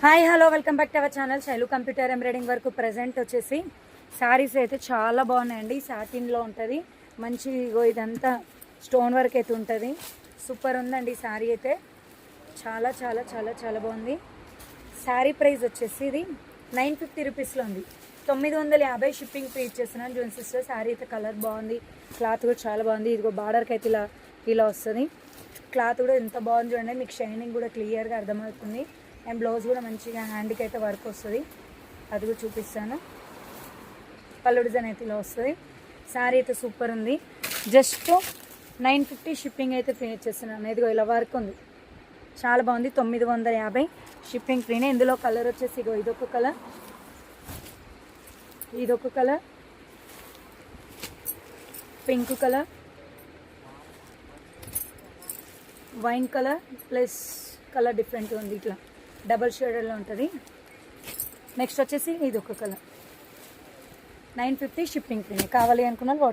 Hi hello welcome back to our channel Shailu computer embroidering వరకు present వచ్చేసి శారీస్ అయితే చాలా బాగున్నాయండి. సాటిన్లో ఉంటుంది మంచి ఇదంతా స్టోన్ వర్క్ అయితే ఉంటుంది. సూపర్ ఉందండి శారీ అయితే చాలా చాలా చాలా చాలా బాగుంది. శారీ ప్రైస్ వచ్చేసి ఇది 950 రూపీస్లో ఉంది. 950 షిప్పింగ్ ఫ్రీ ఇచ్చేస్తున్నాను. జూన్ సిస్టర్ శారీ అయితే కలర్ బాగుంది, క్లాత్ కూడా చాలా బాగుంది. ఇదిగో బార్డర్కి అయితే ఇలా వస్తుంది. క్లాత్ కూడా ఎంత బాగుంది చూడండి, మీకు షైనింగ్ కూడా క్లియర్గా అర్థమవుతుంది. అండ్ బ్లౌజ్ కూడా మంచిగా హ్యాండ్కి అయితే వర్క్ వస్తుంది, అది కూడా చూపిస్తాను. పళ్ళు డిజైన్ అయితే ఇలా వస్తుంది. శారీ అయితే సూపర్ ఉంది. జస్ట్ 950 షిప్పింగ్ అయితే ఫ్రీ ఇచ్చేస్తున్నాను. ఇదిగో ఇలా వర్క్ ఉంది, చాలా బాగుంది. 950 షిప్పింగ్ ఫ్రీనే. ఇందులో కలర్ వచ్చేసి ఇగో ఇదొక colour, pink colour, wine colour plus colour different ఉంది, ఇట్లా డబల్ షేడర్లో ఉంటుంది. నెక్స్ట్ వచ్చేసి ఇది ఒక కలర్. 950 shipping free. కావాలి అనుకున్న వాట్సాప్